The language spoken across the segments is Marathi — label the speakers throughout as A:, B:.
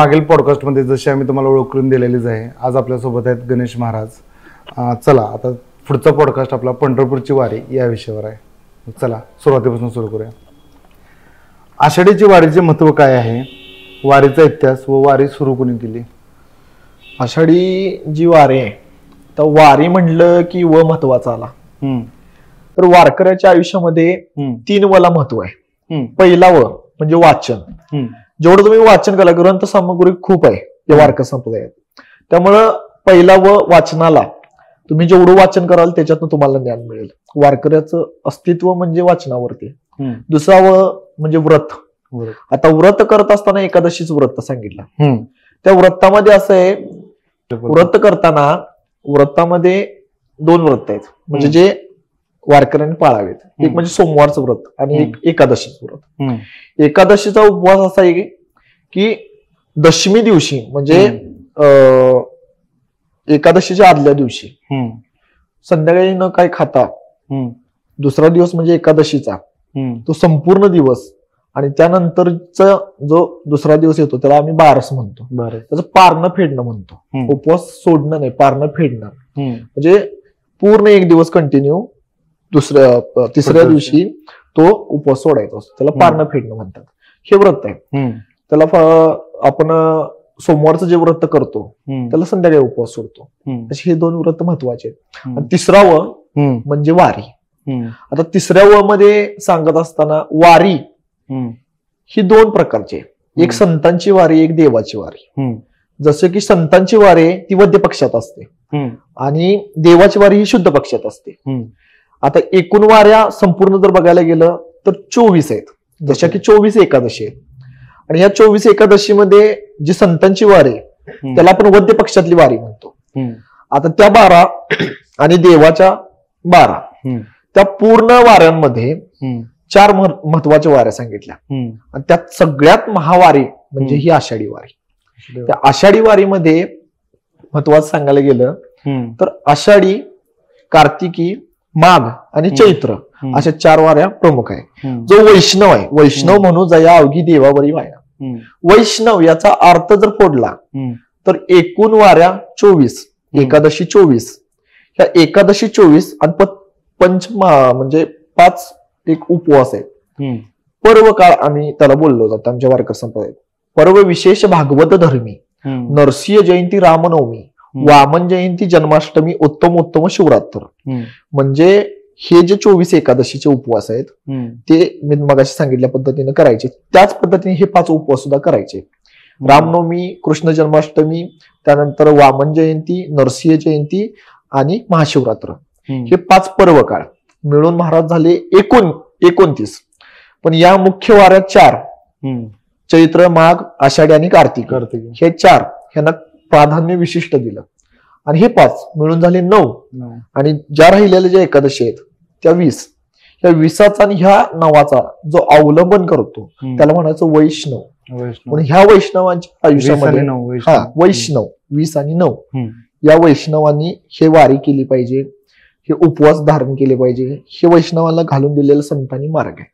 A: मागील पॉडकास्टमध्ये जशी आम्ही तुम्हाला ओळख करून दिलेलीच आहे, आज आपल्यासोबत आहेत गणेश महाराज. चला आता पुढचा पॉडकास्ट आपला पंढरपूरची वारी या विषयावर आहे. चला सुरुवातीपासून सुरू करूया. आषाढीची वारीचे महत्त्व काय आहे, वारीचा इतिहास व वारी सुरू कोणी केली?
B: आषाढी जी वारी आहे तर वारी म्हणलं की व महत्वाचा आला. तर वारकऱ्याच्या आयुष्यामध्ये 3 वला महत्व आहे. पहिला व म्हणजे वाचन. जेवढं तुम्ही वाचन करा, ग्रंथ सामग्री खूप आहे या वारकरी संप्रदायात, त्यामुळं पहिला व वाचनाला तुम्ही जेवढं वाचन कराल त्याच्यातून तुम्हाला ज्ञान मिळेल. वारकऱ्याचं अस्तित्व म्हणजे वाचनावरती. दुसरा व म्हणजे व्रत. आता व्रत करत असताना एकादशीच व्रत सांगितलं. त्या व्रतामध्ये असं आहे, व्रत करताना व्रतामध्ये 2 व्रत आहेत म्हणजे जे वारकऱ्यांनी पाळावेत. एक म्हणजे सोमवारचं व्रत आणि एक एकादशीचं व्रत. एकादशीचा उपवास असा आहे की दशमी दिवशी म्हणजे एकादशीच्या आदल्या दिवशी संध्याकाळी न काही खाता दुसरा दिवस म्हणजे एकादशीचा तो संपूर्ण दिवस आणि त्यानंतरचा जो दुसरा दिवस येतो त्याला आम्ही बारस म्हणतो. त्याचं पारणं फेडणं म्हणतो. उपवास सोडणं नाही, पारणं फेडणं. म्हणजे पूर्ण एक दिवस कंटिन्यू तिसऱ्या दिवशी तो उपवास सोडायचा असतो, त्याला पारणं फेडणं म्हणतात. हे व्रत आहे. त्याला आपण सोमवारचं जे व्रत करतो त्याला संध्याकाळी उपवास सोडतो. असे हे 2 व्रत महत्वाचे आहेत. आणि तिसरा व म्हणजे वारी. आता तिसऱ्या व मध्ये सांगत असताना वारी ही 2 प्रकारची, एक संतांची वारी, एक देवाची वारी. जसं की संतांची वारी ती वद्य पक्षात असते आणि देवाची वारी ही शुद्ध पक्षात असते. आता एकूण वाऱ्या संपूर्ण जर बघायला गेलं तर 24 आहेत, जशा की 24 एकादशी आहेत. आणि या 24 एकादशीमध्ये जी संतांची वारी त्याला आपण वद्य पक्षातली वारी म्हणतो. आता त्या 12 आणि देवाच्या 12 त्या पूर्ण वाऱ्यांमध्ये 4 महत्वाच्या वाऱ्या सांगितल्या. आणि त्यात सगळ्यात महावारी म्हणजे ही आषाढी वारी. त्या आषाढी वारीमध्ये महत्वाचं सांगायला गेलं तर आषाढी, कार्तिकी, माघ आणि चैत्र अशा 4 वाऱ्या प्रमुख आहे. जो वैष्णव आहे, वैष्णव म्हणू जया अवघी देवावरी वाया. वैष्णव याचा अर्थ जर फोडला तर एकूण वाऱ्या 24, एकादशी 24, ह्या एकादशी 24 आणि म्हणजे 5 एक उपवास आहे. पर्व काळ आम्ही त्याला बोललो जातो आमच्या वारकरी संप्रदायात. पर्व विशेष भागवत धर्मी, नरसिंह जयंती, रामनवमी, वामन जयंती, जन्माष्टमी, उत्तम शिवरात्र. म्हणजे हे जे 24 एकादशीचे उपवास आहेत ते मी मगाशी सांगितल्या पद्धतीने करायचे. त्याच पद्धतीने हे 5 उपवास सुद्धा करायचे. रामनवमी, कृष्ण जन्माष्टमी, त्यानंतर वामन जयंती, नरसिंह जयंती आणि महाशिवरात्र हे 5 पर्व काळ मिळून महाराज झाले एकूण 29. पण या मुख्य वाऱ्यात 4 चैत्र, माघ, आषाढी आणि कार्तिक हे 4 ह्यांना प्राधान्य विशिष्ट दिलं. आणि हे 5 मिळून झाले 9. आणि ज्या राहिलेल्या ज्या एकादशी आहेत त्या 20. ह्या 20चा आणि ह्या 9चा जो अवलंबन करतो त्याला म्हणायचं वैष्णव. म्हणून ह्या वैष्णवांच्या आयुष्यामध्ये वैष्णव 20 आणि 9 या वैष्णवांनी हे वारी केली पाहिजे, हे उपवास धारण केले पाहिजे. हे वैष्णवांना घालून दिलेला संतांनी मार्ग आहे.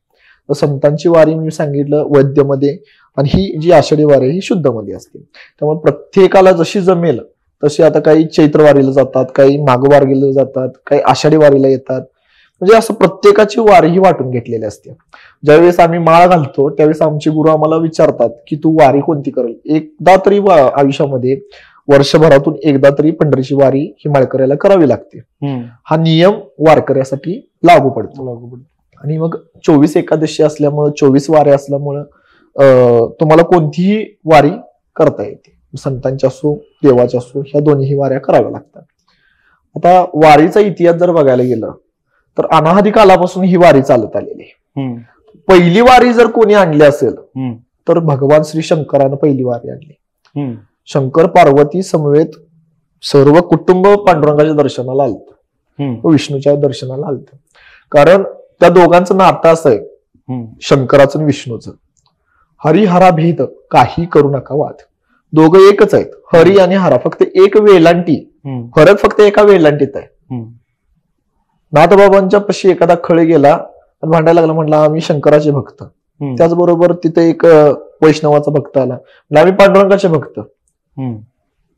B: तर संतांची वारी मी सांगितलं वैद्यमध्ये आणि ही जी आषाढी वारी ही शुद्धमध्ये असते. त्यामुळे प्रत्येकाला जशी जमेल तशी आता काही चैत्र वारीला जातात, काही माघ वारीला जातात, काही आषाढी वारीला येतात. म्हणजे असं प्रत्येकाची वारी ही वाटून घेतलेली असते. ज्यावेळेस आम्ही माळ घालतो त्यावेळेस आमचे गुरु आम्हाला विचारतात की तू वारी कोणती करेल. एकदा तरी आयुष्यामध्ये वर्षभरातून एकदा तरी पंढरीची वारी ही माळकऱ्याला करावी लागते. हा नियम वारकऱ्यासाठी लागू पडतो. आणि मग 24 एकादशी असल्यामुळं 24 वाऱ्या असल्यामुळं तुम्हाला कोणतीही वारी करता येते. संतांच्या असो देवाच्या असो ह्या दोन्ही वाऱ्या कराव्या लागतात. आता वारीचा इतिहास जर बघायला गेलं तर अनाहदी कालापासून ही वारी चालत आलेली आहे. पहिली वारी जर कोणी आणली असेल तर भगवान श्री शंकरानं पहिली वारी आणली. शंकर पार्वती समवेत सर्व कुटुंब पांडुरंगाच्या दर्शनाला आलत, विष्णूच्या दर्शनाला आलत. कारण त्या दोघांचं नातं असं आहे, शंकराचं आणि विष्णूचं. हरिहरा भेद काही करू नका वाद. दोघं एकच आहेत, हरी आणि हरा. फक्त एक वेलांटी, फरक फक्त एका वेलांटीत आहे. नाथबाबांच्या पशी एखादा खळ गेला आणि भांडायला लागला, म्हटला आम्ही शंकराचे भक्त. त्याचबरोबर तिथे एक वैष्णवाचा भक्त आला, म्हणजे आम्ही पांडुरंगाचे भक्त.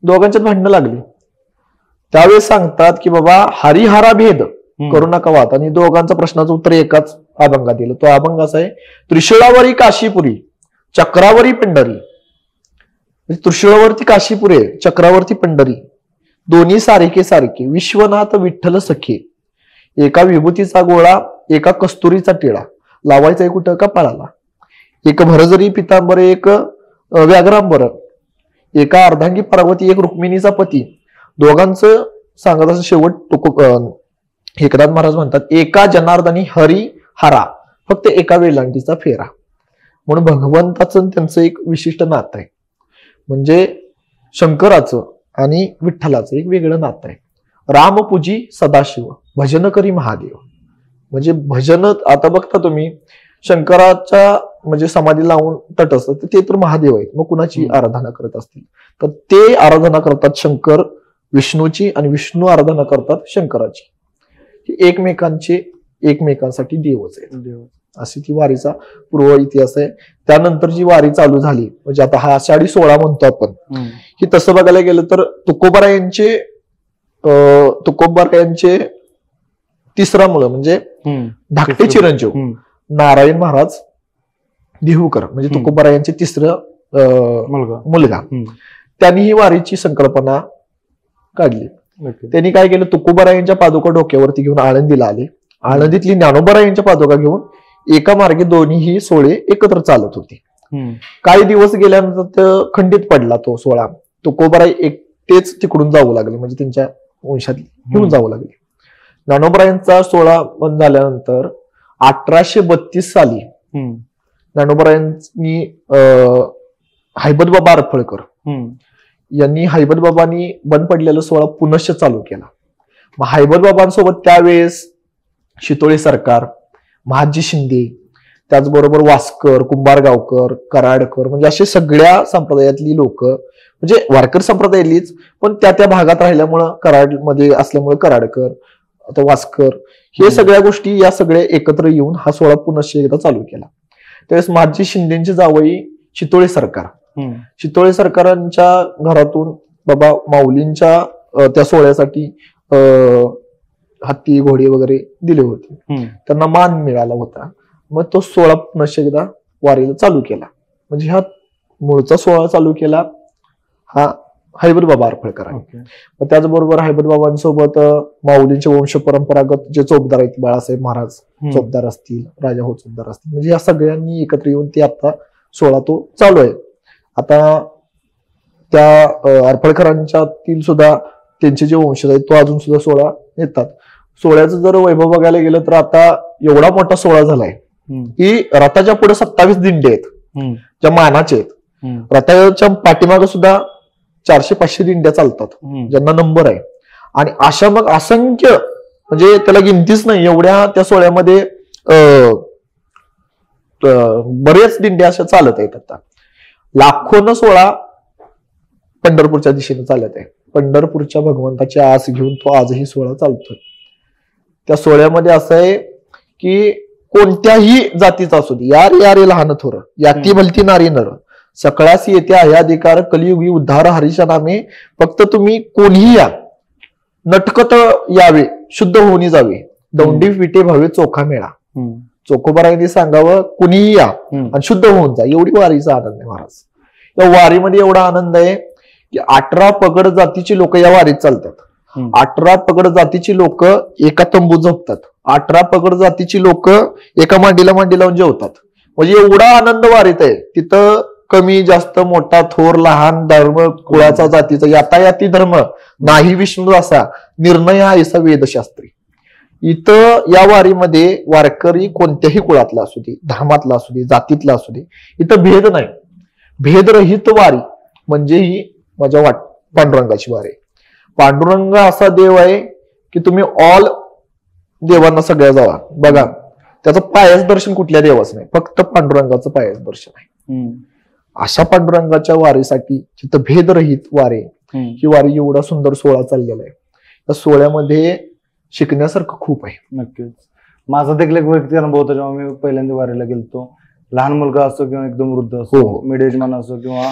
B: दोघांच्यात भांडणं लागली. त्यावेळेस सांगतात की बाबा हरिहरा भेद करू नका वाद, आणि दोघांचा प्रश्नाचं उत्तर एकाच अभंगात दिलं. तो अभंग असा आहे, त्रिशूळावरी काशीपुरी चक्रावरी पंढरी. त्रिशूळावरती काशीपुरी आहे, चक्रावरती पंढरी, दोन्ही सारखे सारखे, विश्वनाथ विठ्ठल सखे, एका विभूतीचा गोळा एका कस्तुरीचा टिळा, लावायचा आहे कुठं कपाळाला, एक भरजरी पितांबर एक व्याघ्रांबर, एका अर्धांगी पार्वती एक रुक्मिणीचा पती. दोघांचं सांगत असं शेवट एकनाथ महाराज म्हणतात, एका जनार्दनी हरी हरा, फक्त एका वेलांटीचा फेरा. म्हणून भगवंताचं त्यांचं एक विशिष्ट नातं आहे. म्हणजे शंकराचं आणि विठ्ठलाचं एक वेगळं नातं आहे. रामपूजी सदाशिव भजन करी महादेव. म्हणजे भजन आता बघता तुम्ही, शंकराच्या म्हणजे समाधी लावून तटस्थ, ते तर महादेव आहेत, मग कुणाची आराधना करत असतील तर ते आराधना करतात शंकर विष्णूची, आणि विष्णू आराधना करतात शंकराची. एकमेकांसाठी देवच आहे. अशी ती वारीचा पूर्व इतिहास आहे. त्यानंतर जी वारी चालू झाली, म्हणजे आता हा आषाढी 16 म्हणतो आपण, की तसं बघायला गेलं तर तुकोबारायांचे तिसरा मुलं म्हणजे धाकटे चिरंजीव नारायण महाराज देहूकर, म्हणजे तुकोबारायांचे तिसरं मुलगा, त्यांनी ही वारीची संकल्पना काढली. त्यांनी काय केलं, तुकोबारायांच्या पादुका डोक्यावरती घेऊन आळंदीला आले. आळंदीतली ज्ञानोबारायांच्या पादुका घेऊन एका मार्गे दोन्ही सोहळे एकत्र चालत होते. काही दिवस गेल्यानंतर खंडित पडला तो सोहळा. तुकोबाराय एकटेच तिकडून जाऊ लागले, म्हणजे त्यांच्या वंशात घेऊन जाऊ लागले. ज्ञानोबारायांचा सोहळा बंद झाल्यानंतर 1832 साली ज्ञानोबारायांनी हैबतबाबा अरफळकर यांनी हैबतबाबांनी बंद पडलेला सोहळा पुनश्च चालू केला. मग हैबतबाबांसोबत त्यावेळेस शितोळे सरकार, महाजी शिंदे, त्याचबरोबर वास्कर, कुंभारगावकर, कराडकर, म्हणजे असे सगळ्या संप्रदायातली लोक, म्हणजे वारकर संप्रदायातलीच, पण त्या भागात राहिल्यामुळं, कराडमध्ये असल्यामुळे कराडकर, आता वास्कर, हे सगळ्या गोष्टी या सगळ्या एकत्र येऊन हा सोहळा पुनश्च एकदा चालू केला. त्यावेळेस महाजी शिंदेची जावई शितोळे सरकारांच्या घरातून बाबा माऊलींच्या त्या सोहळ्यासाठी हत्ती घोडे वगैरे दिले होते, त्यांना मान मिळाला होता. मग तो सोहळा पुनश्च एकदा वारीला चालू केला. म्हणजे हा मूळचा सोहळा चालू केला हा हैबतबाबा अरफळकरांनी. मग त्याचबरोबर हैबतबाबांसोबत माऊलींचे वंश परंपरागत जे चोपदार आहेत, बाळासाहेब महाराज चोपदार असतील, राजा हो चोपदार असतील, म्हणजे या सगळ्यांनी एकत्र येऊन ते आता सोहळा तो चालू आहे. आता त्या अरफळकरांच्यातील सुद्धा त्यांचे जे वंशज आहेत तो अजून सुद्धा सोहळा येतात. सोहळ्याचं जर वैभव बघायला गेलं तर आता एवढा मोठा सोहळा झालाय की रथाच्या पुढे 27 दिंडे आहेत ज्या मानाचे आहेत. रथाच्या पाठीमागे सुद्धा 400-500 दिंड्या चालतात ज्यांना नंबर आहे. आणि अशा मग असंख्य, म्हणजे त्याला गिनतीच नाही एवढ्या त्या सोहळ्यामध्ये बरेच दिंड्या अशा चालत आहेत. आता लाखोनं सोहळा पंढरपूरच्या दिशेने चालत आहे. पंढरपूरच्या भगवंताची आस घेऊन तो आजही सोहळा चालतोय. त्या सोहळ्यामध्ये असं आहे की कोणत्याही जातीचा असू दे, यारे लहान थोर, याती भलती नारी नर, सकळासी येथे आहे अधिकार, कलियुगी उद्धार हरीच्या नामे, फक्त तुम्ही कोणीही या, नटकत यावे, शुद्ध होऊन जावे, दौंडी विटे भावे चोखा मेळा. चोखोबारायांनी सांगावं कुणीही या आणि शुद्ध होऊन जा, एवढी वारीचा आनंद आहे महाराज. या वारीमध्ये एवढा आनंद आहे की 18 पगड जातीची लोक या वारीत चालतात. 18 पगड जातीची लोक एका तंबूत झोपतात. 18 पगड जातीची लोक एका मांडीला लावून जेवतात. म्हणजे एवढा आनंद वारीत आहे. तिथं कमी जास्त, मोठा थोर लहान, धर्म कुळाचा जातीचा यातायाती धर्म नाही विष्णू असा निर्णय हा ऐसा वेदशास्त्री. इथं या वारीमध्ये वारकरी कोणत्याही कुळातला असू दे, धर्मातला असू दे, जातीतला असू दे, इथं भेद नाही. भेदरहित वारी म्हणजे ही माझ्या पांडुरंगाची वारी. पांडुरंग असा देव आहे की तुम्ही ऑल देवांना सगळ्या जावा बघा, त्याचं पायस दर्शन कुठल्या देवाचं नाही, फक्त पांडुरंगाचं पायस दर्शन आहे. अशा पांडुरंगाच्या वारीसाठी तिथं भेदरहित वारी, ही वारी एवढा सुंदर सोहळा चाललेला आहे. त्या सोहळ्यामध्ये शिकण्यासारखं खूप आहे.
A: नक्कीच. माझा देखील एक व्यक्ती अनुभव होता जेव्हा मी पहिल्यांदा वारीला गेलतो लहान मुलगा असो किंवा एकदम वृद्ध असो,
B: हो.
A: मिड एज मान असो किंवा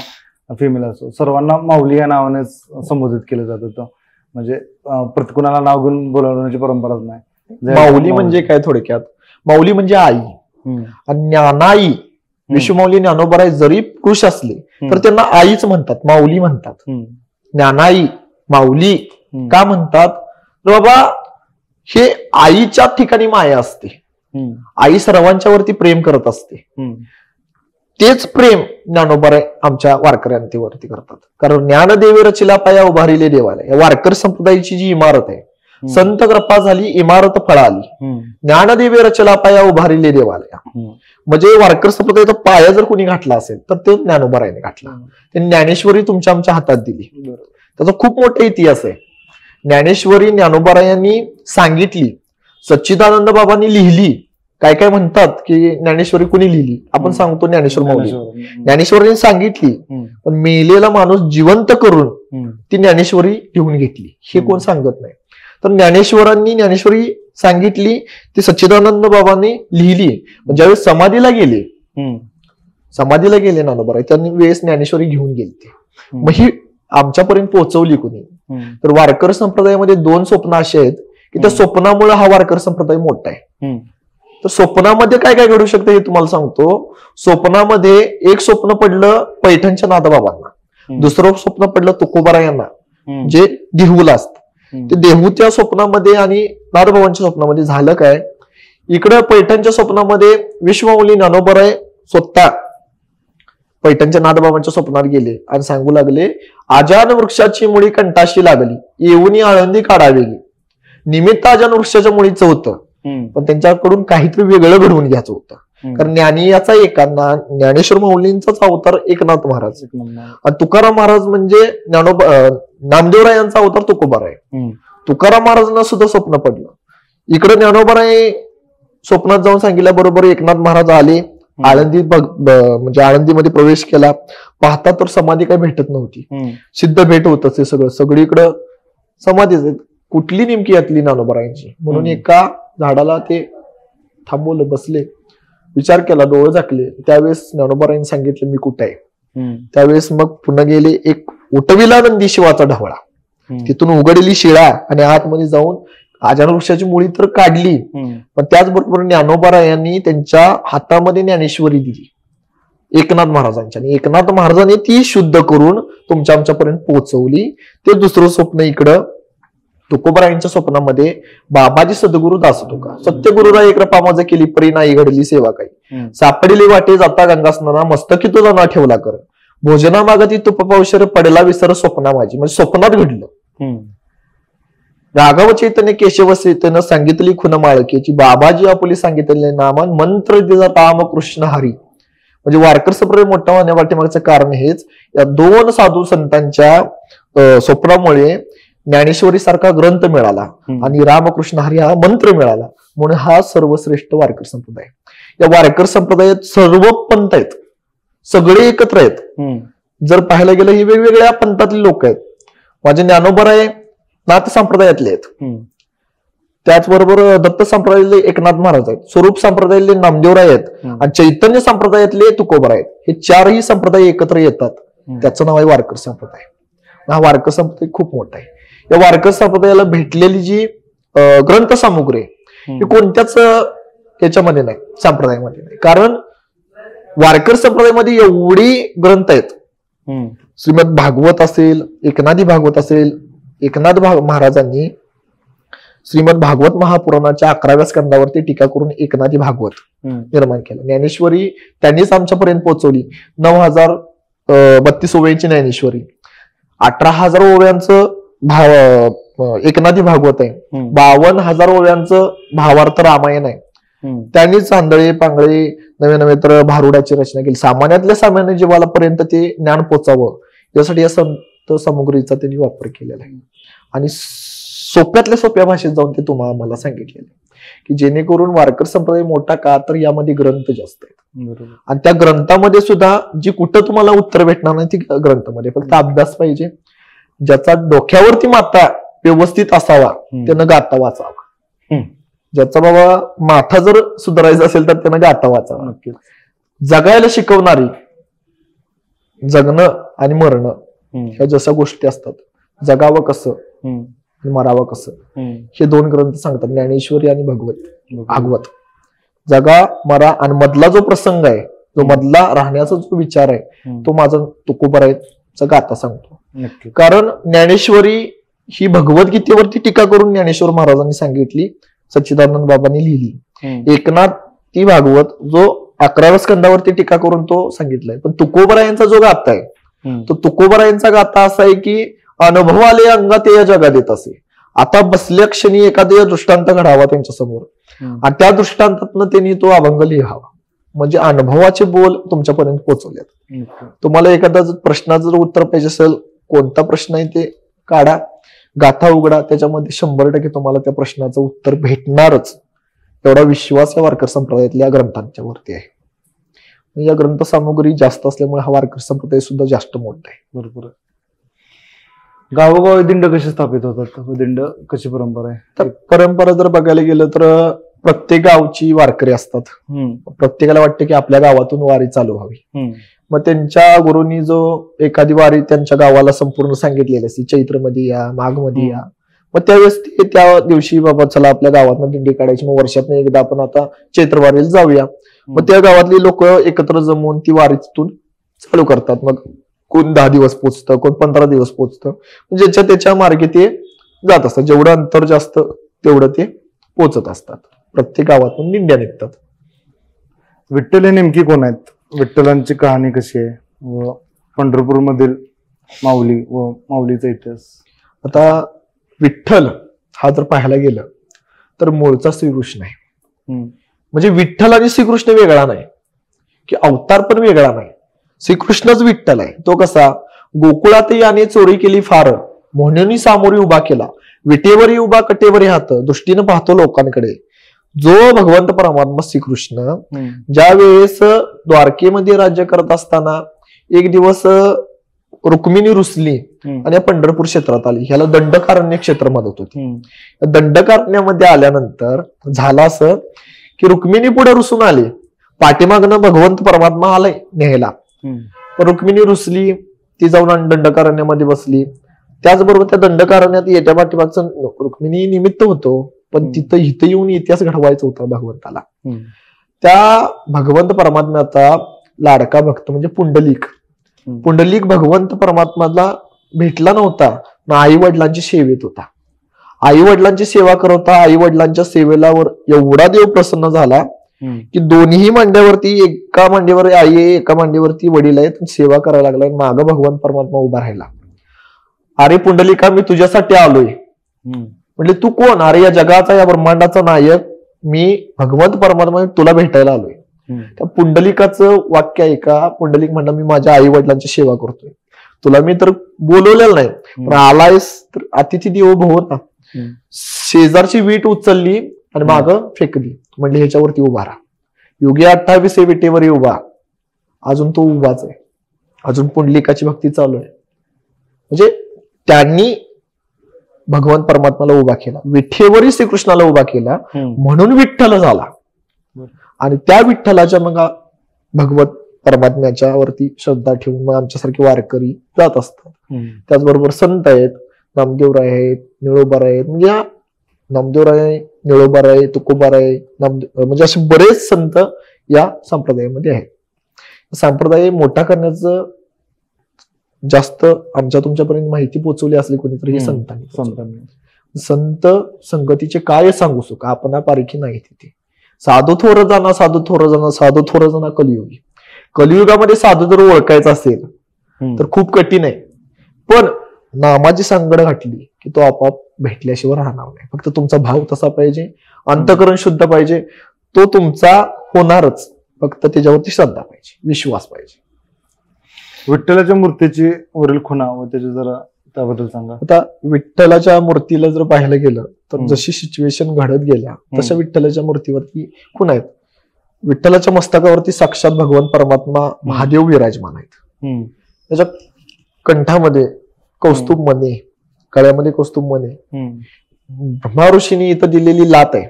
A: फिमेल असो, सर्वांना माऊली या नावानेच संबोधित केलं जात होतं. म्हणजे प्रतिकुणाला नाव घेऊन बोलावण्याची परंपराच नाही.
B: माऊली म्हणजे काय थोडक्यात, माऊली म्हणजे आई. आणि ज्ञानाई विश्वमाऊली ज्ञानोबराय जरी पुरुष असले तर त्यांना आईच म्हणतात, माऊली म्हणतात. ज्ञानाई माऊली का म्हणतात, बाबा हे आईच्या ठिकाणी माया असते. आई सर्वांच्या वरती प्रेम करत असते. तेच प्रेम ज्ञानोबराय आमच्या वारकऱ्यांवरती करतात. कारण ज्ञानदेवे रचिला पाया उभारिले देवालय, या वारकर संप्रदायाची जी इमारत आहे, संत कृपा झाली इमारत फळाली, ज्ञानदेवे रचला पाया उभारिले देवालय. म्हणजे वारकर संप्रदायाचा पाया जर कोणी घातला असेल तर तो ज्ञानोबरायाने घातला. त्यांनी ज्ञानेश्वरी तुमच्या आमच्या हातात दिली. त्याचा खूप मोठा इतिहास आहे. ज्ञानेश्वरी ज्ञानोबरायांनी सांगितली, सच्चिदानंद बाबांनी लिहिली. काय काय म्हणतात की ज्ञानेश्वरी कुणी लिहिली, आपण सांगतो ज्ञानेश्वर माऊली. ज्ञानेश्वरीने सांगितली, पण मेलेला माणूस जिवंत करून ती ज्ञानेश्वरी लिहून घेतली, हे कोण सांगत नाही. तर ज्ञानेश्वरी सांगितली, ती सच्चिदानंद बाबांनी लिहिली. ज्यावेळेस समाधीला गेले ज्ञानोबराय, त्यांनी वेळेस ज्ञानेश्वरी घेऊन गेली. मग ही आमच्यापर्यंत पोहोचवली कुणी. तर वारकर संप्रदायामध्ये 2 स्वप्न अशी आहेत की त्या स्वप्नामुळे हा वारकर संप्रदाय मोठा आहे. तर स्वप्नामध्ये काय काय घडू शकतं हे तुम्हाला सांगतो. स्वप्नामध्ये एक स्वप्न पडलं पैठणच्या नाथबाबांना, दुसरं स्वप्न पडलं तुकोबारायांना, जे देहूला असतं. ते देहूच्या स्वप्नामध्ये आणि नाथबाबांच्या स्वप्नामध्ये झालं काय, इकडं पैठणच्या स्वप्नामध्ये विश्वमाऊली ज्ञानोबराय स्वतः पैठणच्या नाथबाबांच्या स्वप्नात गेले आणि सांगू लागले, आजान वृक्षाची मुळी कंठाशी लागली, येऊनी आळंदी काढावी. निमित्त आजान वृक्षाच्या मुळीचं होतं, पण त्यांच्याकडून काहीतरी वेगळं घडवून घ्यायचं होतं. कारण ज्ञानी याचा एकांना ज्ञानेश्वर माऊलींचाच अवतार एकनाथ महाराज, आणि तुकाराम महाराज म्हणजे नामदेवरायांचा अवतार तुकोबाराय. तुकाराम महाराजांना सुद्धा स्वप्न पडलं. इकडे ज्ञानोबराय स्वप्नात जाऊन सांगितल्याबरोबर एकनाथ महाराज आले, आळंदी म्हणजे आळंदीमध्ये प्रवेश केला. पाहता तर समाधी काही भेटत नव्हती, सिद्ध भेट होत ते सगळीकडं समाधीच आहेत. कुठली नेमकी यातली ज्ञानोबरायांची, म्हणून एका झाडाला ते थांबवलं, बसले, विचार केला, डोळे झाकले. त्यावेळेस ज्ञानोबरायांनी सांगितलं मी कुठे आहे. त्यावेळेस मग पुन्हा गेले, एक उठविला नंदी शिवाचा ढवळा, तिथून उघडलेली शिळा आणि आतमध्ये जाऊन आजान वृक्षाची मुळी तर काढली, पण त्याचबरोबर ज्ञानोबरायांनी त्यांच्या हातामध्ये ज्ञानेश्वरी दिली एकनाथ महाराजांच्या, आणि एकनाथ महाराजांनी ती शुद्ध करून तुमच्या आमच्यापर्यंत पोहोचवली. ते दुसरं स्वप्न इकडं तुकोबारायांच्या स्वप्नामध्ये बाबाजी सद्गुरु दास तुका सत्यगुरुरा एक कृपा माझ केली परी नाही घडली सेवा काही, सापडली वाटे जाता गंगा स्नाना मस्तकी तुझा ना ठेवला कर, भोजना मागती तुप पावशर पडला विसर स्वप्ना माझी. म्हणजे स्वप्नात घडलं. राघव चैतन्य केशव चैतन्य सांगितली खुन माळकेची, बाबाजी आपुली सांगितले नामान मंत्र दिला राम कृष्ण हरी. म्हणजे वारकर संप्रदाय मोठा होण्यापाठीमागचं कारण हेच, या 2 साधू संतांच्या स्वप्नामुळे ज्ञानेश्वरी सारखा ग्रंथ मिळाला आणि रामकृष्ण हरी हा मंत्र मिळाला, म्हणून हा सर्वश्रेष्ठ वारकर संप्रदाय. या वारकर संप्रदायात सर्व पंथ आहेत, सगळे एकत्र आहेत. जर पाहायला गेलं ही वेगवेगळ्या पंथातले लोक आहेत. माझे ज्ञानोबराय नाथ संप्रदायातले आहेत, त्याचबरोबर दत्त संप्रदायातले एकनाथ महाराज आहेत, स्वरूप संप्रदायातले नामदेवराय आहेत, आणि चैतन्य संप्रदायातले तुकोबाराय आहेत. हे 4ही संप्रदाय एकत्र येतात, त्याचं नाव आहे वारकर संप्रदाय. हा वारकर संप्रदाय खूप मोठा आहे. या वारकर संप्रदायाला भेटलेली जी ग्रंथ सामुग्री ही कोणत्याच याच्यामध्ये नाही, संप्रदायामध्ये नाही. कारण वारकर संप्रदायामध्ये एवढी ग्रंथ आहेत. श्रीमद भागवत असेल, एकनाथी भागवत असेल, एकनाथ महाराजांनी श्रीमद भागवत महापुराणाच्या 11व्या स्कंदावरती टीका करून एकनाथी भागवत निर्माण केलं. ज्ञानेश्वरी त्यांनीच आमच्यापर्यंत पोहोचवली. 9032 ओव्यांची ज्ञानेश्वरी, 18,000 ओव्यांचं एकनाथी भागवत आहे, 52,000 ओव्यांचं भावार्थ रामायण आहे. त्यांनीच आंधळे पांगळे नवे नवे तर भारुडाची रचना केली. सामान्यातल्या सामान्य जीवालापर्यंत ते ज्ञान पोचावं यासाठी या संत सामुग्रीचा त्यांनी वापर केलेला आहे. आणि सोप्यातल्या सोप्या भाषेत जाऊन ते तुम्हाला मला सांगितलेलं की जेणेकरून वारकर संप्रदाय मोठा का, तर यामध्ये ग्रंथ जास्त आहेत. आणि त्या ग्रंथामध्ये सुद्धा जी कुठं तुम्हाला उत्तर भेटणार नाही ती ग्रंथामध्ये फक्त अभ्यास पाहिजे. ज्याचा डोक्यावरती माथा व्यवस्थित असावा त्यानं गाता वाचावा. ज्याचा बाबा माथा जर सुधारायचा असेल तर त्यानं गाता वाचावा. जगायला शिकवणारी जगणं आणि मरणं ह्या जशा गोष्टी असतात, जगावं कसं आणि मरावं कसं हे दोन ग्रंथ सांगतात, ज्ञानेश्वरी आणि भागवत. जगा मरा आणि मधला जो प्रसंग आहे, जो मधला राहण्याचा जो विचार आहे, तो माझा तुकोबरायचा गाथा सांगतो. कारण ज्ञानेश्वरी ही भगवद्गीतेवरती टीका करून ज्ञानेश्वर महाराजांनी सांगितली, सच्चिदानंद बाबांनी लिहिली. एकनाथ ती भागवत जो 11व्या स्कंदावरती टीका करून तो सांगितलाय. पण तुकोबरायांचा जो गाथा आहे, तो तुकोबरायांचा गाथा असा आहे की अनुभव आले अंगा ते या जगात येत असे. आता बसल्या क्षणी एखाद्या दृष्टांत घडावा त्यांच्या समोर आणि त्या दृष्टांतातनं त्यांनी तो अभंग लिहावा. म्हणजे अनुभवाचे बोल तुमच्यापर्यंत पोहोचवलेत. तुम्हाला एखादा प्रश्नाचं जर उत्तर पाहिजे असेल, कोणता प्रश्न आहे ते काढा, गाथा उघडा, त्याच्यामध्ये 100% तुम्हाला त्या प्रश्नाचं उत्तर भेटणारच. एवढा विश्वास या वारकरी संप्रदायातल्या ग्रंथांच्या वरती आहे. या ग्रंथ सामुग्री जास्त असल्यामुळे हा वारकरी संप्रदाय सुद्धा जास्त मोठा आहे.
A: बरोबर. गावोगावी दिंड कसे स्थापित होतात, दिंड कशी परंपरा आहे?
B: तर परंपरा जर बघायला गेलं तर प्रत्येक गावची वारकरी असतात. प्रत्येकाला वाटतं की आपल्या गावातून वारी चालू व्हावी. मग त्यांच्या गुरूंनी जो एखादी वारी त्यांच्या गावाला संपूर्ण सांगितलेली असते, चैत्रमध्ये या, माघमध्ये या, मग त्यावेळेस ते त्या दिवशी बाबा चला आपल्या गावातनं दिंडी काढायची, मग वर्षातून एकदा आपण आता चैत्रवारीला जाऊया. मग त्या गावातली लोक एकत्र जमून ती वारी तिथून चालू करतात. मग कोण 10 दिवस पोचतं, कोण 15 दिवस पोचतं, ज्याच्या त्याच्या मार्गे ते जात असतात. जेवढं अंतर जास्त तेवढं ते पोचत असतात. प्रत्येक गावातून दिंड्या निघतात.
A: विठ्ठल हे नेमकी कोण आहेत? विठ्ठलांची कहाणी कशी आहे व पंढरपूर मधील माऊली व माऊलीचा इतिहास?
B: आता विठ्ठल हा जर पाहायला गेलं तर मूळचा श्रीकृष्ण आहे. म्हणजे विठ्ठल आणि श्रीकृष्ण वेगळा नाही, की अवतार पण वेगळा नाही. श्रीकृष्णच विठ्ठल आहे. तो कसा, गोकुळात याने चोरी केली फार, म्हणून सामोरी उभा केला, विटेवरी उभा कटेवरी हात, दृष्टीनं पाहतो लोकांकडे. जो भगवंत परमात्मा श्रीकृष्ण ज्या वेळेस द्वारकेमध्ये राज्य करत असताना एक दिवस रुक्मिणी रुसली आणि पंढरपूर क्षेत्रात आली. ह्याला दंडकारण्य क्षेत्र म्हणत होती. दंडकारण्यामध्ये आल्यानंतर झालं असं की रुक्मिणी पुढे रुसून आली, पाठीमागनं भगवंत परमात्मा आलाय न्यायला. रुक्मिणी रुसली, ती जाऊन दंडकारण्यामध्ये बसली. त्याचबरोबर त्या दंडकारण्यात येत्या पाठीमागचं रुक्मिणी निमित्त होतो, पण इथं येऊन इतिहास घडवायचा होता भगवंताला. त्या भगवंत परमात्म्याचा लाडका भक्त म्हणजे पुंडलिक भगवंत परमात्माला भेटला नव्हता ना, आई वडिलांच्या सेवेत होता. आई वडिलांची सेवा करत होता. आई वडिलांच्या सेवेलावर एवढा देव प्रसन्न झाला की दोन्ही मांड्यावरती, एका मांडीवर आई आहे, एका मांडीवरती वडील आहेत, सेवा करायला लागला. मागं भगवंत परमात्मा उभा राहिला. अरे पुंडलिका, मी तुझ्यासाठी आलोय. म्हणजे तू कोण? अरे या जगाचा, या ब्रह्मांडाचा नायक मी भगवंत परमात्मा, तुला भेटायला आलोय. त्या पुंडलिकाचं वाक्य ऐका. पुंडलिक म्हणला, मी माझ्या आई वडिलांची सेवा करतोय, तुला मी तर बोलवलेलं नाही, पण आलायस तर अतिथी देवो भव ना. शेजारची वीट उचलली आणि मागं फेकली, म्हणजे ह्याच्यावरती उभा राहा. योगी 28 विटेवरही उभा. अजून तो उभाच आहे, अजून पुंडलिकाची भक्ती चालू आहे. म्हणजे त्यांनी भगवान परमात्माला उभा केला, विठेवरही श्रीकृष्णाला उभा केला, म्हणून विठ्ठल झाला. आणि त्या विठ्ठलाच्या मग भगवत परमात्म्याच्या वरती श्रद्धा ठेवून मग आमच्यासारखे वारकरी जात असतात. त्याचबरोबर संत आहेत, नामदेवराय आहेत, निळोबाराय आहेत. म्हणजे नामदेवराय, निळोबाराय, तुकोबाराय, म्हणजे असे बरेच संत या संप्रदायामध्ये आहेत. संप्रदाय मोठा करण्याचं जास्त आमच्या तुमच्यापर्यंत माहिती पोहोचवली असली कोणीतरी हे संतांनी. संत संगतीचे काय सांगू सुका आपण पारखी नाही तिथे. साधू थोर जाणा, साधू थोर जाणा, साधू थोर जाणा कलियुगी. कलियुगामध्ये साधू जर ओळखायचा असेल तर खूप कठीण आहे, पण नामाची सांगड घातली की तो आपोआप भेटल्याशिवाय राहणार नाही. फक्त तुमचा भाव तसा पाहिजे, अंतःकरण शुद्ध पाहिजे, तो तुमचा होणारच. फक्त त्याच्यावरती श्रद्धा पाहिजे, विश्वास पाहिजे.
A: विठ्ठलाच्या मूर्तीची वरील खुणा व त्याची जरा त्याबद्दल सांगा.
B: आता विठ्ठलाच्या मूर्तीला जर पाहायला गेलं तर जशी सिच्युएशन घडत गेल्या तशा विठ्ठलाच्या मूर्तीवरती खुणा आहेत. विठ्ठलाच्या मस्तकावरती साक्षात भगवान परमात्मा महादेव विराजमान आहेत. त्याच्या कंठामध्ये कौस्तुभ मणी, गळ्यामध्ये कौस्तुभ मणी, ब्रह्मा ऋषीने इथं दिलेली लात आहे,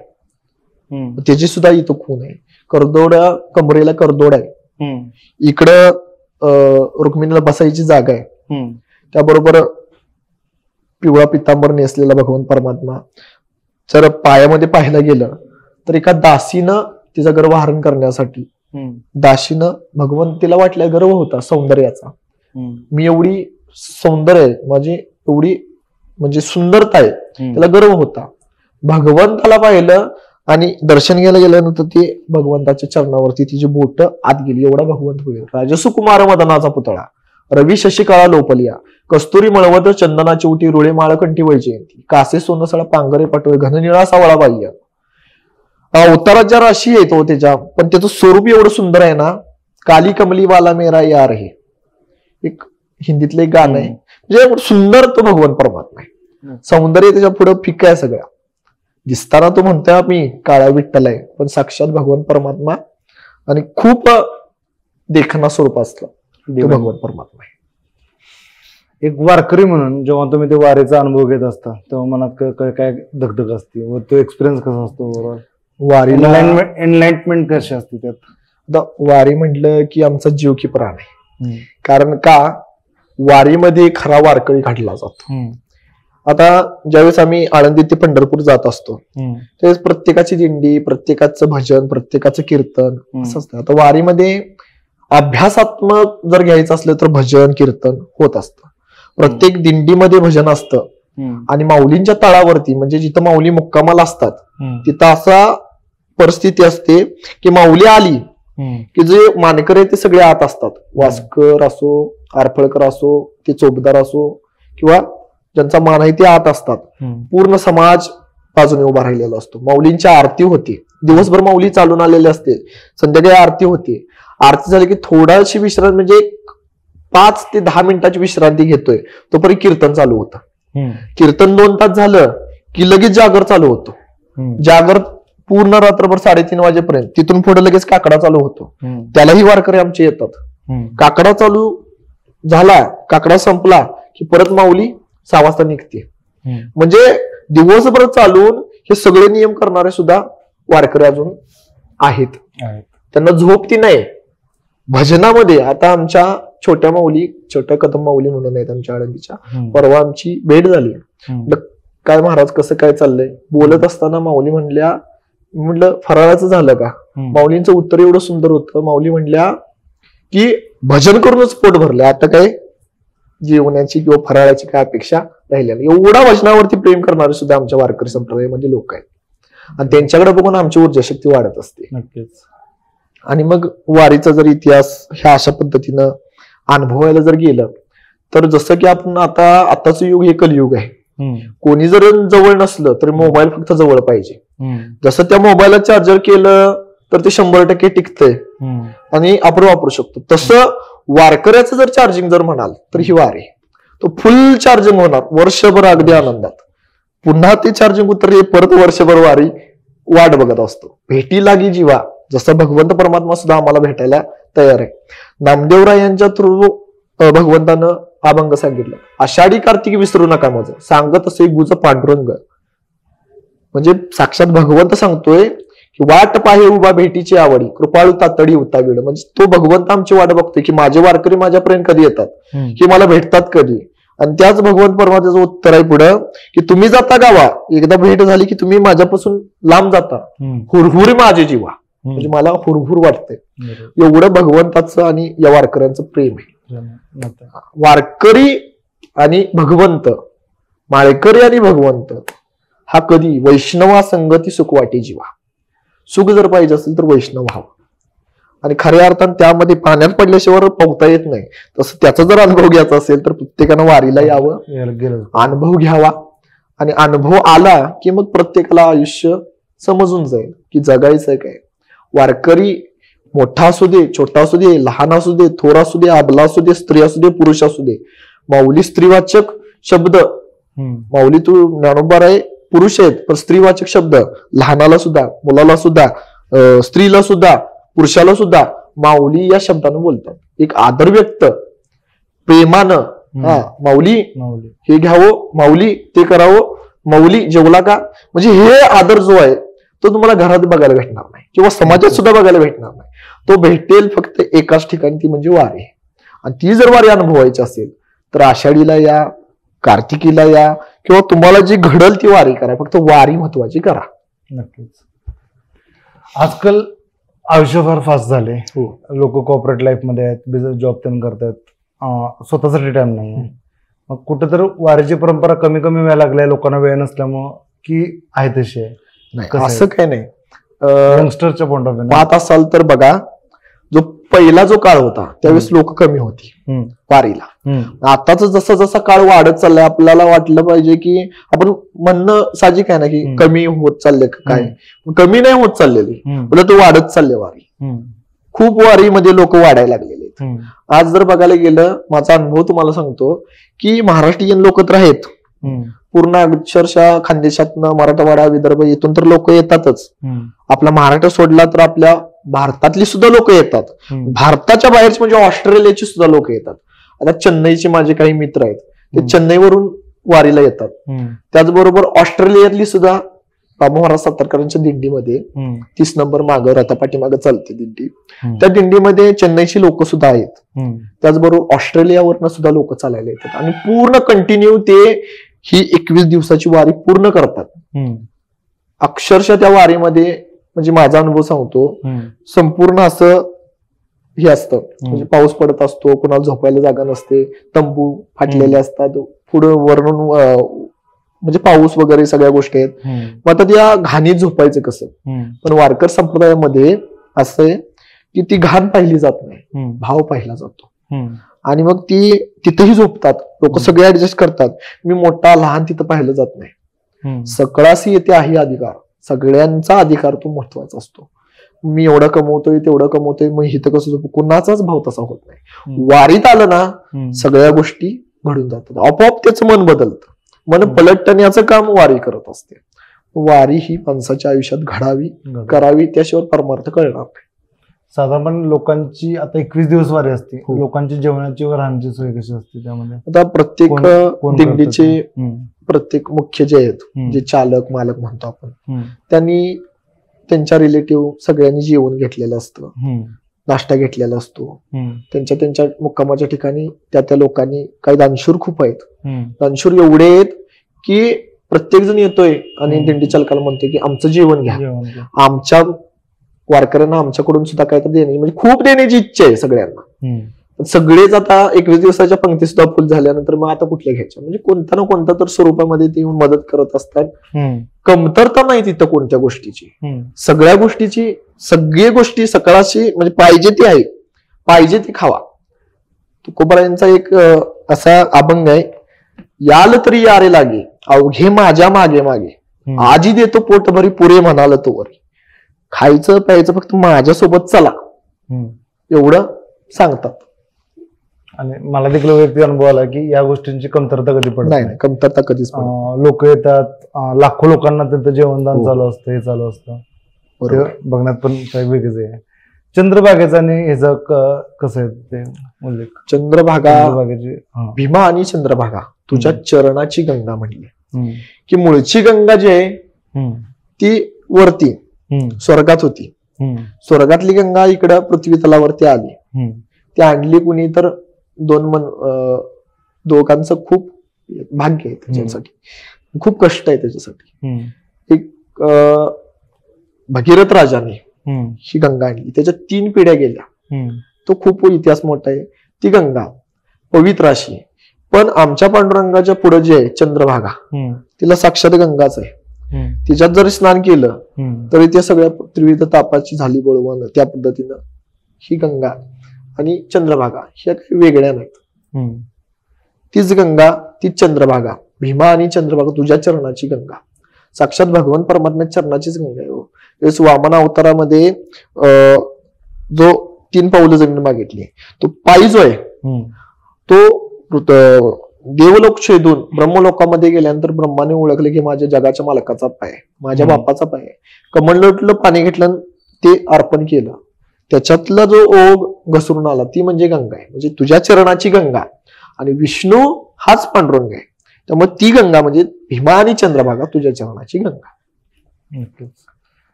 B: त्याची सुद्धा इथं खून आहे. करदोड्या, कमरेला करदोड आहे, इकडं रुक्मिणीला बसायची जागा आहे, त्याबरोबर पिवळा पितांबर नेसलेला भगवान परमात्मा. जर पायामध्ये पाहायला गेलं तर एका दासीनं तिचा गर्वहरण करण्यासाठी, दासीनं भगवंतीला वाटल्या गर्व होता सौंदर्याचा, मी एवढी सौंदर्य आहे, माझी एवढी म्हणजे सुंदरता आहे, त्याला गर्व होता. भगवंताला पाहिलं आणि दर्शन घ्यायला गेल्यानंतर ते भगवंताच्या चरणावरती तिची बोट आत गेली, एवढा भगवंत होईल. राजसुकुमार मदनाचा पुतळा, रवी शशिकाळा लोपलिया, कस्तुरी मळवत चंदनाची उटी, रुळे माळकंठी वैजयंती, कासे सोनसळा पांगरे पटोळे, घननिळा सावळा बाह्य. अवताराच्या राशी येतो त्याच्या, पण त्याचं स्वरूप एवढं सुंदर आहे ना. काली कमली वाला मेरा यार हे एक हिंदीतलं एक गाणं आहे, म्हणजे सुंदर तो भगवान परमात्मा आहे. सौंदर्य त्याच्या पुढे फिक्का आहे सगळं. दिसताना तो म्हणतोय मी काळा विठ्ठल आहे, पण साक्षात भगवान परमात्मा आणि खूप देखणा स्वरूप असलं तो भगवान परमात्मा आहे.
A: एक वारकरी म्हणून जेव्हा तुम्ही ते वारीचा अनुभव घेत असता तेव्हा मनात काय धगधग असते व तो एक्सपिरियन्स कसा असतो ओव्हरऑल?
B: वारीला
A: एनलाइटमेंट कशी असते त्यात?
B: आता वारी म्हटलं की आमचा जीव की प्राण आहे. कारण का वारीमध्ये खरा वारकरी घडला जातो. आता ज्यावेळेस आम्ही आळंदी ते पंढरपूर जात असतो त्यावेळेस प्रत्येकाची दिंडी, प्रत्येकाचं भजन, प्रत्येकाचं कीर्तन असं असतं. आता वारीमध्ये अभ्यासात्मक जर घ्यायचं असलं तर भजन कीर्तन होत असतं. प्रत्येक दिंडीमध्ये भजन असतं आणि माऊलींच्या तळावरती म्हणजे जिथं माऊली मुक्कामाला असतात तिथं असा परिस्थिती असते की माऊली आली की जे मानकर आहे ते सगळे आत असतात. वास्कर असो, आरफळकर असो, ते चोपदार असो किंवा ज्यांचा मान आहे ते आत असतात. पूर्ण समाज बाजूने उभा राहिलेला असतो. माऊलींची आरती होती, दिवसभर माऊली चालून आलेली असते, संध्याकाळी आरती होती. आरती झाली की थोडाशी विश्रांती म्हणजे 5 ते 10 मिनिटाची विश्रांती घेतोय, तोपर्यंत कीर्तन चालू होतं. कीर्तन 2 तास झालं की लगेच जागर चालू होतो. जागर पूर्ण रात्रभर 3:30 वाजेपर्यंत. तिथून पुढे लगेच काकडा चालू होतो. त्यालाही वारकरी आमचे येतात. काकडा चालू झाला, काकडा संपला की परत माऊली 6 वाजता निघते. म्हणजे दिवसभर चालून हे सगळे नियम करणारे सुद्धा वारकरी अजून आहेत. त्यांना झोप ती नाही. भजनामध्ये आता आमच्या छोट्या माऊली, छोट्या कदम माऊली म्हणून आहेत आमच्या आळंदीच्या, परवा आमची भेट झाली. काय महाराज कसं काय चाललंय बोलत असताना माऊली म्हणल्या, म्हटलं फराळाचं झालं का? माऊलींचं उत्तर एवढं सुंदर होतं. माऊली म्हणल्या की भजन करूनच पोट भरलं, आता काय जेवणाची किंवा फराळाची काय अपेक्षा राहिल्या नाही. एवढा भजनावरती प्रेम करणारे सुद्धा आमच्या वारकरी संप्रदायामध्ये लोक आहेत आणि त्यांच्याकडे बघून आमची ऊर्जा शक्ती वाढत असते.
A: नक्कीच.
B: आणि मग वारीचा जर इतिहास ह्या अशा पद्धतीनं अनुभवायला जर गेलं तर जसं की आपण आताचं युग हे कलियुग आहे. कोणी जर जवळ नसलं तरी मोबाईल फक्त जवळ पाहिजे. जसं त्या मोबाईलला चार्जर केलं तर ते 100% टिकतंय आणि आपण वापरू शकतो. तसं वारकऱ्याचं जर चार्जिंग जर म्हणाल तर ही वारी तो फुल चार्जिंग होणार वर्षभर अगदी आनंदात. पुन्हा ते चार्जिंग उतरले परत वर्षभर वारी वाट बघत असतो. भेटी लागी जीवा, जसं भगवंत परमात्मा सुद्धा आम्हाला भेटायला तयार आहे. नामदेवरायांच्या थ्रू भगवंतानं अभंग सांगितलं, आषाढी कार्तिकी विसरू नका माझं, सांगत असे गुज पांडुरंग. म्हणजे साक्षात भगवंत सांगतोय की वाट पाहे उभा भेटीची आवडी, कृपाळू तातडी उतावीड. म्हणजे तो भगवंत आमची वाट बघतोय की माझे वारकरी माझ्यापर्यंत कधी येतात, की मला भेटतात कधी. आणि त्याच भगवंत परमात्म्याचं उत्तर आहे पुढं की तुम्ही जाता गावा, एकदा भेट झाली की तुम्ही माझ्यापासून लांब जाता, हुरहुरी माझे जीवा. म्हणजे मला हुरहुर वाटतंय. एवढं भगवंताचं आणि या वारकऱ्यांचं प्रेम आहे. वारकरी आणि भगवंत, माळकरी आणि भगवंत हा कधी वैष्णवा संगती सुख वाटे जीवा. सुख जर पाहिजे असेल तर वैष्णव व्हावं. आणि खऱ्या अर्थानं त्यामध्ये पाण्यात पडल्याशिवाय पोहता येत नाही. तसं त्याचा जर अनुभव घ्यायचा असेल तर प्रत्येकानं वारीला यावं, अनुभव घ्यावा. आणि अनुभव आला की मग प्रत्येकाला आयुष्य समजून जाईल की जगायचंय काय. वारकरी मोठा असू दे, छोटा असू दे, लहान असू दे, थोर असू दे, आबला असू दे, स्त्री असू दे, पुरुष असू दे. माऊली स्त्रीवाचक शब्द, माऊली तू ज्ञानोबा आहे पुरुष आहेत, पण स्त्रीवाचक शब्द लहानाला सुद्धा, मुलाला सुद्धा, स्त्रीला सुद्धा, पुरुषाला सुद्धा माऊली या शब्दानं बोलतात. एक आदर व्यक्त प्रेमानं, हा माऊली हे घ्यावं, माऊली ते करावं, माऊली जेवला का. म्हणजे हे आदर जो आहे तो तुम्हाला घरात बघायला भेटणार नाही किंवा समाजात सुद्धा बघायला भेटणार नाही. तो भेटेल फक्त एकाच ठिकाणी, ती म्हणजे वारी. आणि ती जर वारी अनुभवायची असेल तर आषाढीला या, कार्तिकीला या, किंवा तुम्हाला जी घडल ती वारी करा, फक्त वारी महत्वाची करा.
A: नक्कीच. आजकाल आयुष्य फार फास्ट झाले. लोक कॉर्पोरेट लाईफ मध्ये आहेत, बिझनेस जॉब त्यांनी करतात, स्वतःसाठी टाइम नाही. मग कुठेतरी वारीची परंपरा कमी कमी व्हायला लागल्या, लोकांना वेळ नसल्यामुळं, की आहे तशी आहे?
B: नाही, असं काय नाही.
A: यंगस्टरच्या पॉइंट ऑफ व्ह्यू
B: पाहत असाल तर बघा, जो पहिला जो काळ होता त्यावेळेस लोक कमी होती वारीला. आताच जसा जसा काळ वाढत चाललाय, आपल्याला वाटलं पाहिजे की आपण म्हणणं साहजिक आहे ना की कमी होत चालले काय, कमी नाही होत चाललेली, उलट वाढत चालले वारी. खूप वारीमध्ये लोक वाढायला लागलेले आहेत. आज जर बघायला गेलं, माझा अनुभव तुम्हाला सांगतो की महाराष्ट्रीयन लोक तर आहेत पूर्ण, अक्षरशः खानदेशातनं, मराठवाडा, विदर्भ इथून तर लोक येतातच. आपला महाराष्ट्र सोडला तर आपल्या भारतातली सुद्धा लोक येतात. भारताच्या बाहेरची म्हणजे ऑस्ट्रेलियाची सुद्धा लोक येतात. आता चेन्नईचे माझे काही मित्र आहेत, ते चेन्नईवरून वारीला येतात. त्याचबरोबर ऑस्ट्रेलियातली सुद्धा बाबा महाराज सातारकरांच्या दिंडीमध्ये 30 नंबर मागं रथापाठी मागं चालते दिंडी, त्या दिंडीमध्ये चेन्नईची लोक सुद्धा आहेत. त्याचबरोबर ऑस्ट्रेलियावरनं सुद्धा लोक चालायला येतात आणि पूर्ण कंटिन्यू ते ही 21 दिवसाची वारी पूर्ण करतात. अक्षरशः त्या वारीमध्ये म्हणजे माझा अनुभव सांगतो, संपूर्ण असं हे असतं, म्हणजे पाऊस पडत असतो, कुणाला झोपायला जागा नसते, तंबू फाटलेले असतात, पुढे वरून म्हणजे पाऊस वगैरे सगळ्या गोष्टी आहेत. मग आता त्या घाणीत झोपायचं कसं? पण वारकर संप्रदायामध्ये असं आहे की ती घाण पाहिली जात नाही, भाव पाहिला जातो. आणि मग ती तिथेही झोपतात लोक, सगळे ऍडजस्ट करतात. मी मोठा लहान तिथं पाहिलं जात नाही. सकळासी येथे आहे अधिकार, सगळ्यांचा अधिकार तो महत्वाचा असतो. मी एवढं कमवतोय तेवढं कमवतोय, मग इथं कसं झोपू, कुणाचाच भाव तसा होत नाही. वारीत आलं ना सगळ्या गोष्टी घडून जातात, आपोआप त्याचं मन बदलतं. मन पलटण्याचं काम वारी करत असते. वारी ही माणसाच्या आयुष्यात घडावी, करावी, त्याशिवाय परमार्थ कळणार नाही.
A: साधारण लोकांची आता 21 दिवस वारी असते, लोकांची जेवणाची व राहण्याची सोय कशी असते त्यामध्ये?
B: आता प्रत्येक दिंडीचे प्रत्येक मुख्य जे आहेत, जे चालक मालक म्हणतो आपण, त्यांनी त्यांच्या रिलेटिव्ह सगळ्यांनी जेवण घेतलेलं असतं, नाश्ता घेतलेला असतो. त्यांच्या मुक्कामाच्या ठिकाणी त्या लोकांनी, काही दानशूर खूप आहेत, दानशूर एवढे आहेत की प्रत्येक जण येतोय आणि दिंडी चालकाला म्हणतोय की आमचं जेवण घ्या, आमच्या वारकऱ्यांना आमच्याकडून सुद्धा काय तर देणे, म्हणजे खूप देण्याची इच्छा आहे सगळ्यांना. सगळेच आता 21 दिवसाच्या पंक्ती सुद्धा फुल झाल्यानंतर मग आता कुठल्या घ्यायच्या, म्हणजे कोणत्या ना कोणत्या तर स्वरूपामध्ये ते मदत करत असतात. कमतरता नाही तिथं कोणत्या गोष्टीची, सगळ्या गोष्टीची, सगळी गोष्टी सकाळची म्हणजे पाहिजे ती आहे, पाहिजे ती खावा. तुकोबारायांचा एक असा अभंग आहे, याल तरी यारे लागे अवघे माझ्या मागे मागे, आजी देतो पोटभरी पुरे म्हणाल तो वरी. खायचं प्यायचं फक्त माझ्यासोबत चला, एवढं सांगतात.
A: आणि मला देखील वैयक्तिक अनुभव आला की या गोष्टींची कमतरता कधी पडत
B: नाही, कमतरता कधीच
A: लोक येतात, लाखो लोकांना त्यांचं जेवणदान चालू असतं, हे चालू असतं, बघण्यात पण काही वेगळंच आहे. चंद्रभागेचा आणि ह्याचा कसं आहे ते उल्लेख?
B: चंद्रभागाची भीमा आणि चंद्रभागा तुझ्या चरणाची गंगा म्हणली की मूळची गंगा जी आहे ती वरती स्वर्गात होती. स्वर्गातली गंगा इकडं पृथ्वी तलावरती आली. ती आणली कुणी तर दोघांचं खूप भाग्य आहे त्याच्यासाठी, खूप कष्ट आहे त्याच्यासाठी. एक भगीरथ राजाने ही गंगा आणली, त्याच्या 3 पिढ्या गेल्या, तो खूप इतिहास मोठा आहे. ती गंगा पवित्र अशी, पण आमच्या पांडुरंगाच्या पुढे जे आहे चंद्रभागा, तिला साक्षात गंगाच आहे. तिच्यात जरी स्नान केलं तरी त्या सगळ्या त्रिविध तापाची झाली बळवण. त्या पद्धतीनं ही गंगा आणि चंद्रभागा ह्या काही वेगळ्या नाहीत. तीच गंगा, तीच चंद्रभागा, भीमा आणि चंद्रभागा तुझ्या चरणाची गंगा, साक्षात भगवान परमात्म्याच्या चरणाचीच गंगा आहे. वामन अवतारामध्ये जो 3 पावलं जमीन मागितली, तो पायी जो आहे तो देवलोक छेदून ब्रह्मलोकामध्ये गेल्यानंतर ब्रह्माने ओळखले की माझ्या जगाच्या मालकाचा पाय, माझ्या बापाचा पाय. कमंडलोटलं पाणी घेतलं, ते अर्पण केलं, त्याच्यातला जो ओघ घसरून आला ती म्हणजे गंगा आहे, म्हणजे तुझ्या चरणाची गंगा. आणि विष्णू हाच पांडुरंग आहे, त्यामुळे ती गंगा म्हणजे भीमा आणि चंद्रभागा तुझ्या चरणाची गंगा.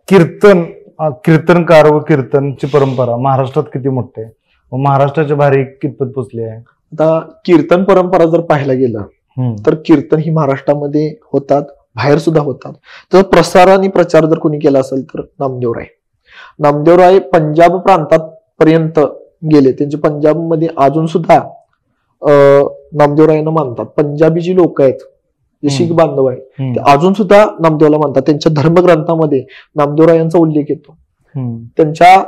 A: कीर्तन कीर्तनकार व कीर्तनची परंपरा महाराष्ट्रात किती मोठी आहे, महाराष्ट्राच्या बाहेर कितपत पोचली आहे?
B: आता कीर्तन परंपरा जर पाहायला गेलं तर कीर्तन ही महाराष्ट्रामध्ये होतात, बाहेर सुद्धा होतात. तर प्रसार आणि प्रचार जर कोणी केला असेल तर नामदेवराय पंजाब प्रांतात पर्यंत गेले. त्यांचे पंजाबमध्ये अजून सुद्धा नामदेवरायांना मानतात. पंजाबी जी लोक आहेत, जे शीख बांधव आहेत, ते अजून सुद्धा नामदेवला मानतात. त्यांच्या धर्मग्रंथामध्ये नामदेवरायांचा उल्लेख येतो. त्यांच्या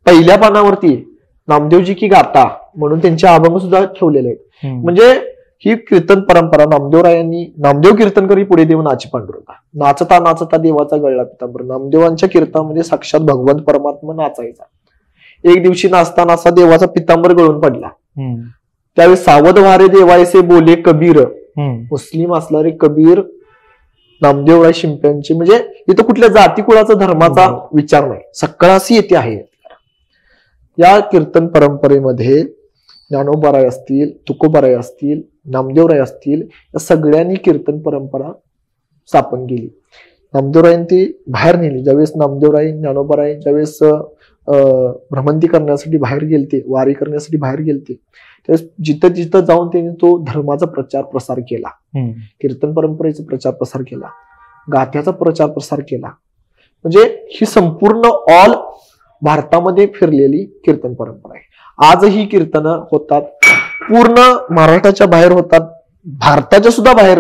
B: पहिल्या पानावरती नामदेवजी की गाथा म्हणून त्यांचे अभंग सुद्धा ठेवलेले आहेत. म्हणजे ही कीर्तन परंपरा नामदेवरायांनी, नामदेव कीर्तनकरी पुढे देव नाची पांडुरंगा, नाचता नाचता देवाचा गळला पितांबर. नामदेवांच्या कीर्तनामध्ये साक्षात भगवंत परमात्मा नाचायचा. एक दिवशी नाचता नाचता देवाचा पितांबर गळून पडला. त्यावेळी सावध वारे देवायसे बोले कबीर. मुस्लिम असणारे कबीर नामदेवराय शिंप्यांचे, म्हणजे इथं कुठल्या जाती कुळाचा धर्माचा विचार नाही, सगळाशी येथे आहे. या कीर्तन परंपरेमध्ये ज्ञानोबाराय असतील, तुकोबाराय असतील, नामदेवराय असतील, या सगळ्यांनी कीर्तन परंपरा स्थापन केली. नामदेवरायांनी ती बाहेर नेली. ज्यावेळेस नामदेवराय, ज्ञानोबाराय ज्यावेळेस भ्रमंती करण्यासाठी बाहेर गेलते, वारी करण्यासाठी बाहेर गेलते, त्यावेळेस जिथं जिथं जाऊन त्यांनी तो धर्माचा प्रचार प्रसार केला. कीर्तन परंपरेचा प्रचार प्रसार केला, गाथ्याचा प्रचार प्रसार केला. म्हणजे ही संपूर्ण ऑल भारतामध्ये फिरलेली कीर्तन परंपरा आहे. आजही कीर्तनं होतात, पूर्ण महाराष्ट्राच्या बाहेर होतात, भारताच्या सुद्धा बाहेर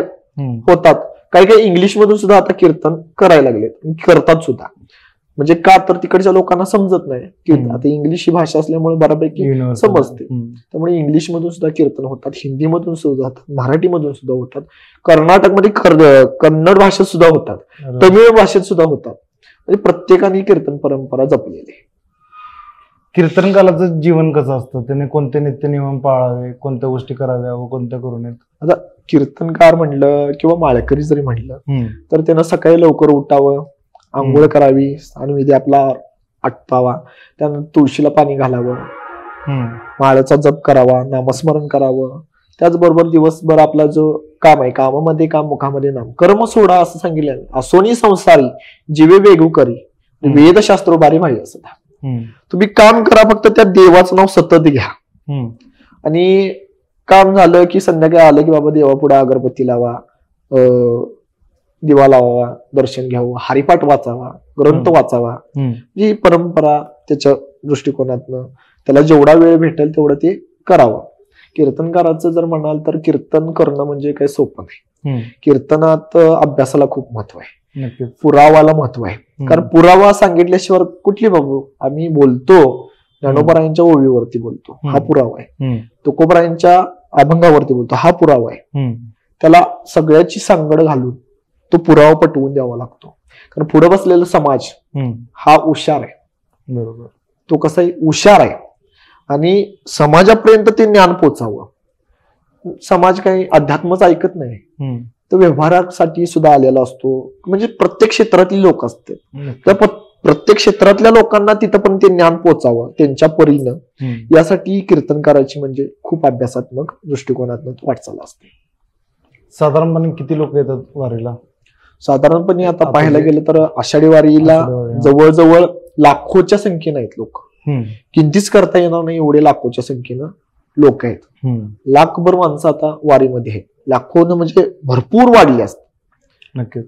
B: होतात. काही काही इंग्लिश मधून सुद्धा आता कीर्तन करायला लागलेत, करतात सुद्धा. म्हणजे का तर तिकडच्या लोकांना समजत नाही कीर्तन. आता इंग्लिश ही भाषा असल्यामुळे बऱ्यापैकी समजते, त्यामुळे इंग्लिश मधून सुद्धा कीर्तन होतात, हिंदी मधून सुद्धा होतात, मराठी मधून सुद्धा होतात, कर्नाटकमध्ये कन्नड भाषेत सुद्धा होतात, तमिळ भाषेत सुद्धा होतात. म्हणजे प्रत्येकाने कीर्तन परंपरा जपलेली आहे.
A: कीर्तनकाराचं जीवन कसं असतं, त्याने कोणते नित्यनियम पाळावे, कोणत्या गोष्टी कराव्या व कोणत्या करू नयेत?
B: आता कीर्तनकार म्हणलं किंवा माळकरी जरी म्हणलं तर त्यानं सकाळी लवकर उठावं, आंघोळ करावी, स्नानविधी आपला आटपावा, त्यानंतर तुळशीला पाणी घालावं, माळाचा जप करावा, नामस्मरण करावं. त्याचबरोबर दिवसभर आपला जो काम आहे, कामामध्ये काम, मुखामध्ये नाम, कर्म सोडा असं सांगितलं. असोनी संसारी जीवे वेगू करी, वेदशास्त्रो बारी भाई असं. तुम्ही काम करा, फक्त त्या देवाचं नाव सतत घ्या. आणि काम झालं की संध्याकाळी आलं की बाबा देवापुढे अगरबत्ती लावा, दिवा लावावा, दर्शन घ्यावं, हरिपाठ वाचावा, ग्रंथ वाचावा. ही परंपरा त्याच्या दृष्टिकोनातनं त्याला जेवढा वेळ भेटेल तेवढं ते करावं. कीर्तनकाराचं जर म्हणाल तर कीर्तन करणं म्हणजे काही सोपं नाही. कीर्तनात अभ्यासाला खूप महत्व आहे, पुरावाला महत्व आहे. कारण पुरावा सांगितल्याशिवाय कुठली बाबू आम्ही बोलतो, ज्ञानोबारायांच्या ओळीवरती बोलतो, हा पुरावा आहे. तुकोबारायांच्या अभंगावरती बोलतो, हा पुरावा आहे. त्याला सगळ्याची सांगड घालून तो पुरावा पटवून द्यावा लागतो. कारण पुढे बसलेला समाज हा हुशार आहे.
A: बरोबर.
B: तो कसा हुशार आहे आणि समाजापर्यंत ते ज्ञान पोचावं. समाज काही अध्यात्मच ऐकत नाही, तो व्यवहारासाठी सुद्धा आलेला असतो. म्हणजे प्रत्येक क्षेत्रातली लोक असतात, त्या प्रत्येक क्षेत्रातल्या लोकांना तिथं पण ते ज्ञान पोचावं त्यांच्या परीनं. यासाठी कीर्तनकाराची म्हणजे खूप अभ्यासात्मक दृष्टिकोनातून वाटचाल असते.
A: साधारणपणे किती लोक येतात वारीला?
B: साधारणपणे आता पाहायला गेलं तर आषाढी वारीला जवळजवळ लाखोच्या संख्येनं आहेत लोक. किंतीच करता येणार नाही एवढे लाखोच्या संख्येनं लोक आहेत. लाखभर माणसं आता वारीमध्ये आहेत. लाखोनं म्हणजे भरपूर वाढली असतात.
A: नक्कीच.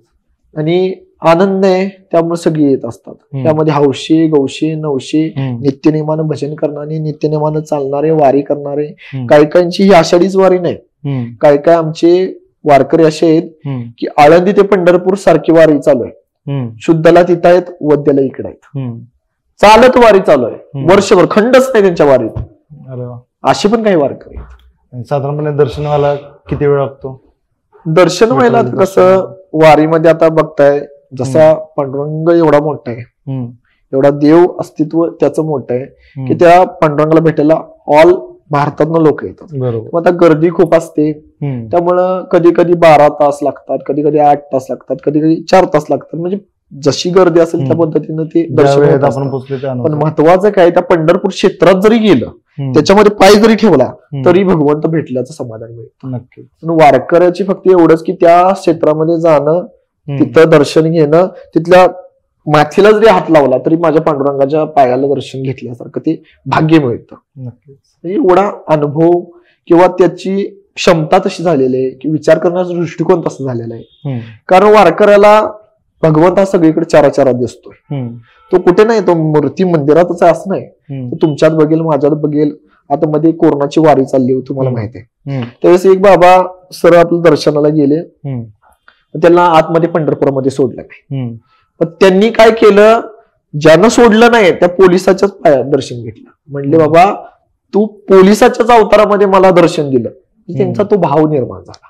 B: आणि आनंद आहे त्यामुळे सगळे येत असतात. त्यामध्ये हौशे, गौशे, नवशे, नित्यनेमानं भजन करणारे, नित्यनेमानं चालणारे, वारी करणारे. काही काहींची ही आषाढीच वारी नाही. काय काय आमचे वारकरी असे आहेत की आळंदी ते पंढरपूर सारखी वारी चालू आहे. शुद्धला तिथं आहेत, वद्याला इकडे आहेत. चालत वारी चालू आहे वर्षभर, खंडच नाही त्यांच्या वारीत. असे पण काही वारकरी आहेत.
A: साधारणपणे दर्शन व्हायला किती वेळ लागतो?
B: दर्शन व्हायला कसं वारीमध्ये आता बघताय, जसा पांडुरंग एवढा मोठा आहे, एवढा देव अस्तित्व त्याचं मोठं आहे की त्या पांडुरंगाला भेटायला ऑल भारतातनं लोक येतात. मग आता गर्दी खूप असते, त्यामुळं कधी कधी 12 तास लागतात, कधी कधी 8 तास लागतात, कधी कधी 4 तास लागतात. म्हणजे जशी गर्दी असेल त्या पद्धतीनं ते दर्शन. पण महत्वाचं काय, त्या पंढरपूर क्षेत्रात जरी गेलं, त्याच्यामध्ये पाय जरी ठेवला तरी भगवंत भेटल्याचं समाधान मिळतं.
A: नक्की.
B: वारकऱ्याची फक्त एवढंच की त्या क्षेत्रामध्ये जाणं, तिथं दर्शन घेणं, तिथल्या माथीला जरी हात लावला तरी माझ्या पांडुरंगाच्या पायाला दर्शन घेतल्यासारखं ते भाग्य मिळतं.
A: नक्कीच.
B: म्हणजे एवढा अनुभव किंवा त्याची क्षमता तशी झालेली आहे की विचार करण्याचा दृष्टिकोन तसा झालेला आहे. कारण वारकऱ्याला भगवंत हा सगळीकडे चाराचारात दिसतोय. तो कुठे नाही, तो मूर्ती मंदिरातच आहे असं नाही, तो तुमच्यात बघेल, माझ्यात बघेल. आता मध्ये कोरोनाची वारी चालली होती, तुम्हाला माहिती आहे. त्यावेळेस एक बाबा सर आपल्या दर्शनाला गेले, त्यांना आतमध्ये पंढरपूरमध्ये सोडलं नाही. पण त्यांनी काय केलं, ज्यानं सोडलं नाही त्या पोलिसाच्याच पायात दर्शन घेतलं. म्हणले बाबा तू पोलिसाच्याच अवतारामध्ये मला दर्शन दिलं. त्यांचा तो भाव निर्माण झाला.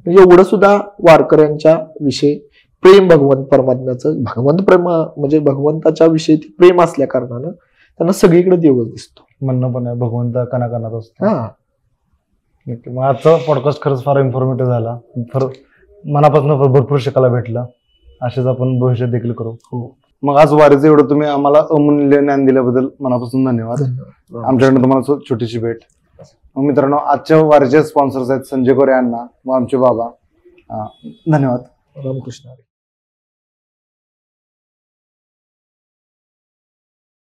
B: म्हणजे एवढं सुद्धा वारकऱ्यांच्या विषयी प्रेम, भगवंत परमात्म्याचं, भगवंत प्रेम म्हणजे भगवंताच्या विषयी प्रेम असल्या कारणानं त्यांना सगळीकडे देवच दिसतो.
A: म्हणणं पण आहे भगवंत कणाकणात असतो.
B: हा,
A: मग आजचा पॉडकास्ट खरंच फार इन्फॉर्मेटिव्ह झाला. मनापासून भरपूर शिकायला भेटलं. असेच आपण भविष्यात देखील करू.
B: हो.
A: मग आज वारीचं एवढं तुम्ही आम्हाला अमूल्य ज्ञान दिल्याबद्दल मनापासून धन्यवाद. आमच्याकडनं तुम्हाला छोटीशी भेट. मग मित्रांनो, आजच्या वारीचे स्पॉन्सर्स आहेत संजय कोरे अण्णा व आमचे बाबा. धन्यवाद.
B: रामकृष्ण.